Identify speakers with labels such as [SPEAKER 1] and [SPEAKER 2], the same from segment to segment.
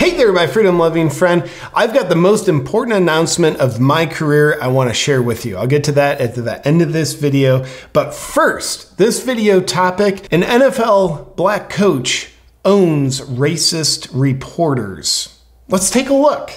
[SPEAKER 1] Hey there, my freedom-loving friend. I've got the most important announcement of my career I want to share with you. I'll get to that at the end of this video. But first, this video topic, an NFL black coach owns racist reporters. Let's take a look.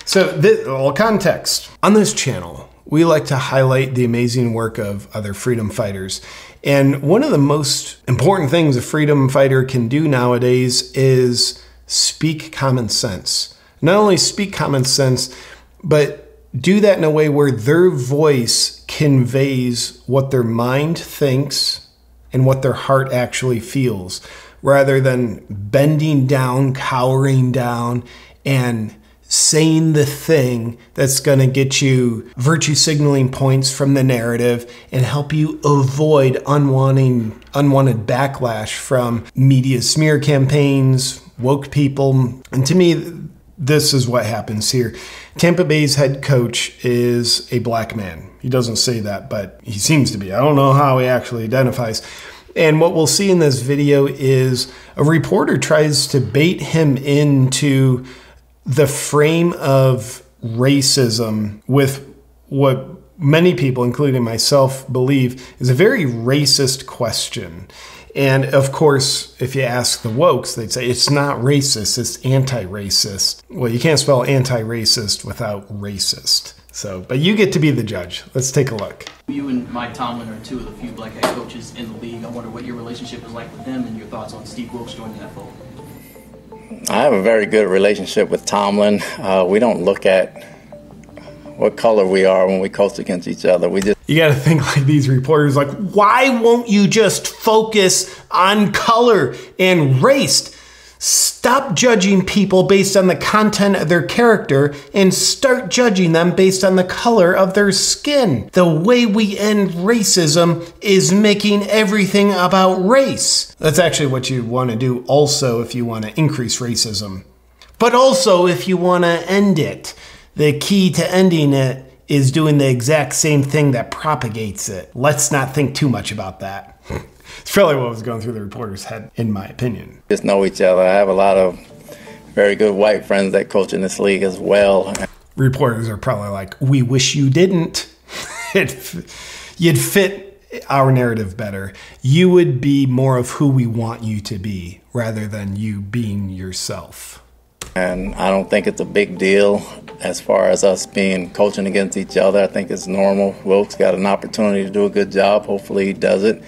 [SPEAKER 1] So, context. On this channel, we like to highlight the amazing work of other freedom fighters. And one of the most important things a freedom fighter can do nowadays is speak common sense. Not only speak common sense, but do that in a way where their voice conveys what their mind thinks and what their heart actually feels, rather than bending down, cowering down, and saying the thing that's going to get you virtue signaling points from the narrative and help you avoid unwanted backlash from media smear campaigns, woke people. And to me, this is what happens here. Tampa Bay's head coach is a black man. He doesn't say that, but he seems to be. I don't know how he actually identifies. And what we'll see in this video is a reporter tries to bait him into the frame of racism with what many people, including myself, believe is a very racist question. And of course, if you ask the wokes, they'd say it's not racist, it's anti-racist. Well, you can't spell anti-racist without racist. So, but you get to be the judge. Let's take a look.
[SPEAKER 2] You and Mike Tomlin are two of the few black head coaches in the league. I wonder what your relationship is like with them and your thoughts on Steve Wilks joining that fold.
[SPEAKER 3] I have a very good relationship with Tomlin. We don't look at what color we are when we coach against each other. You
[SPEAKER 1] got to think like these reporters, like, why won't you just focus on color and race? Stop judging people based on the content of their character and start judging them based on the color of their skin. The way we end racism is making everything about race. That's actually what you want to do also if you want to increase racism. But also if you want to end it. The key to ending it is doing the exact same thing that propagates it. Let's not think too much about that. It's probably what was going through the reporter's head, in my opinion.
[SPEAKER 3] Just know each other. I have a lot of very good white friends that coach in this league as well.
[SPEAKER 1] Reporters are probably like, we wish you didn't. You'd fit our narrative better. You would be more of who we want you to be, rather than you being yourself.
[SPEAKER 3] And I don't think it's a big deal as far as us being coaching against each other. I think it's normal. Wilkes got an opportunity to do a good job. Hopefully he does it.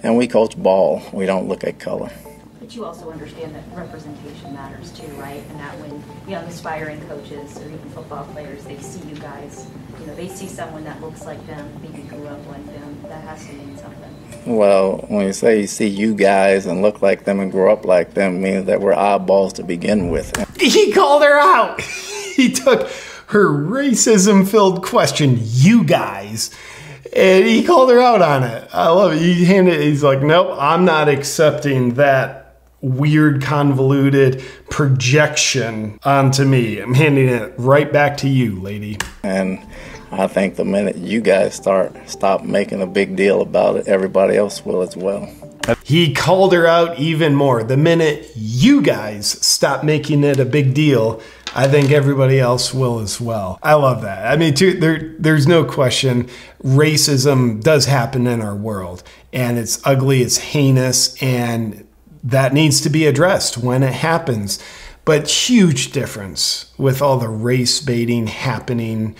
[SPEAKER 3] And we coach ball. We don't look at color.
[SPEAKER 4] But you also understand that representation matters too, right? And that when young aspiring coaches or even football players, they see you guys, they see someone that looks like them, maybe grew up like them, that has to mean something.
[SPEAKER 3] Well, when you say you see you guys and look like them and grow up like them, it means that we're oddballs to begin with.
[SPEAKER 1] He called her out. He took her racism-filled question, you guys, and he called her out on it. I love it. He's like, nope, I'm not accepting that weird, convoluted projection onto me. I'm handing it right back to you, lady.
[SPEAKER 3] And I think the minute you guys stop making a big deal about it, everybody else will as well.
[SPEAKER 1] He called her out even more. The minute you guys stop making it a big deal, I think everybody else will as well. I love that. I mean, there's no question racism does happen in our world, and it's ugly, it's heinous, and that needs to be addressed when it happens. But huge difference with all the race baiting happening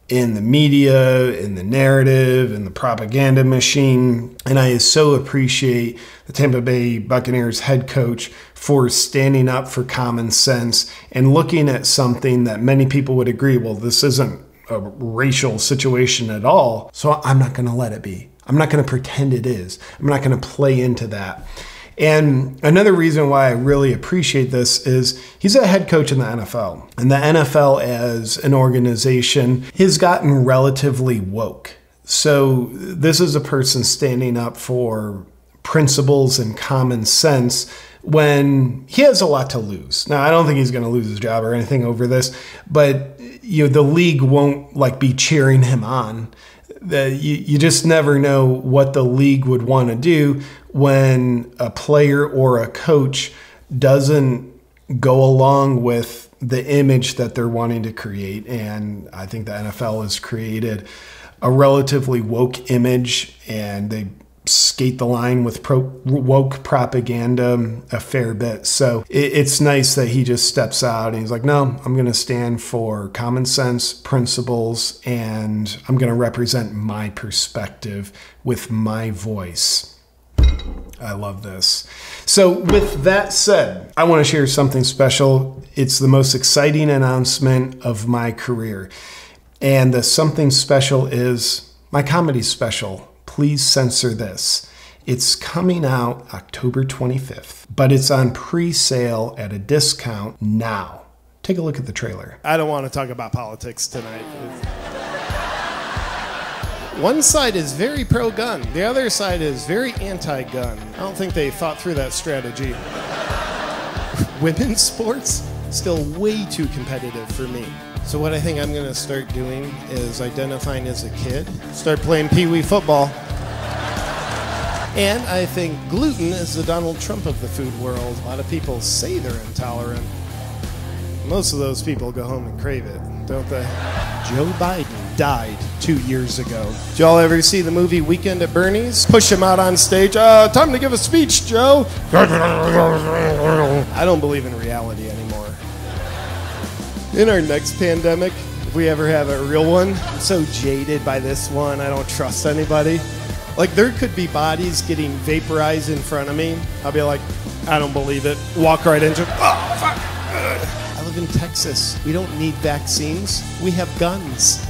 [SPEAKER 1] in the media, in the narrative, in the propaganda machine. And I so appreciate the Tampa Bay Buccaneers head coach for standing up for common sense and looking at something that many people would agree, well, this isn't a racial situation at all, so I'm not going to let it be. I'm not going to pretend it is. I'm not going to play into that. And another reason why I really appreciate this is he's a head coach in the NFL. And the NFL as an organization has gotten relatively woke. So this is a person standing up for principles and common sense when he has a lot to lose. Now, I don't think he's going to lose his job or anything over this, but the league won't be cheering him on. You just never know what the league would want to do when a player or a coach doesn't go along with the image that they're wanting to create. And I think the NFL has created a relatively woke image, and they skate the line with woke propaganda a fair bit. So it's nice that he just steps out and he's like, no, I'm going to stand for common sense principles, and I'm going to represent my perspective with my voice. I love this. So with that said, I want to share something special. It's the most exciting announcement of my career. And the something special is my comedy special, Please Censor This. It's coming out October 25th, but it's on pre-sale at a discount now. Take a look at the trailer.
[SPEAKER 5] I don't want to talk about politics tonight. One side is very pro-gun. The other side is very anti-gun. I don't think they thought through that strategy. Women's sports, still way too competitive for me. So what I think I'm going to start doing is identifying as a kid, start playing pee-wee football. And I think gluten is the Donald Trump of the food world. A lot of people say they're intolerant. Most of those people go home and crave it, don't they? Joe Biden died 2 years ago. Did y'all ever see the movie Weekend at Bernie's? Push him out on stage. Time to give a speech, Joe. I don't believe in reality anymore. In our next pandemic, if we ever have a real one, I'm so jaded by this one, I don't trust anybody. Like, there could be bodies getting vaporized in front of me. I'll be like, I don't believe it. Walk right into it. Oh, fuck. I live in Texas. We don't need vaccines. We have guns.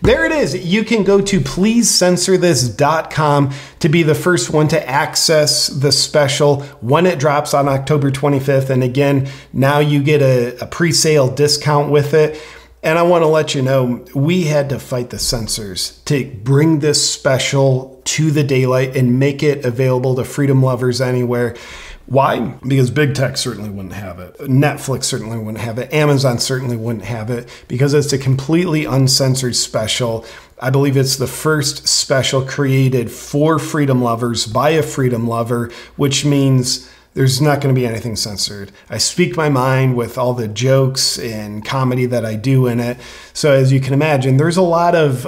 [SPEAKER 1] There it is. You can go to pleasecensorthis.com to be the first one to access the special when it drops on October 25th. And again, now you get a pre-sale discount with it. And I want to let you know, we had to fight the censors to bring this special to the daylight and make it available to freedom lovers anywhere. Why? Because big tech certainly wouldn't have it. Netflix certainly wouldn't have it. Amazon certainly wouldn't have it, because it's a completely uncensored special. I believe it's the first special created for freedom lovers by a freedom lover, which means there's not going to be anything censored. I speak my mind with all the jokes and comedy that I do in it. So as you can imagine, there's a lot of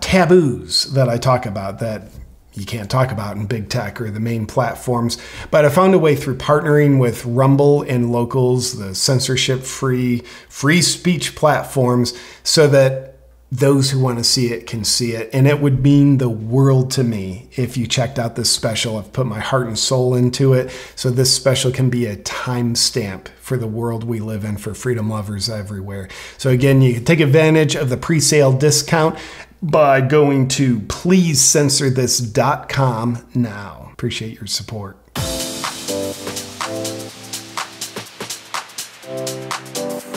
[SPEAKER 1] taboos that I talk about that you can't talk about in big tech or the main platforms. But I found a way through partnering with Rumble and Locals, the censorship-free, free speech platforms, so that those who want to see it can see it. And it would mean the world to me if you checked out this special. I've put my heart and soul into it. So this special can be a timestamp for the world we live in for freedom lovers everywhere. So again, you can take advantage of the pre-sale discount by going to pleasecensorthis.com now. Appreciate your support.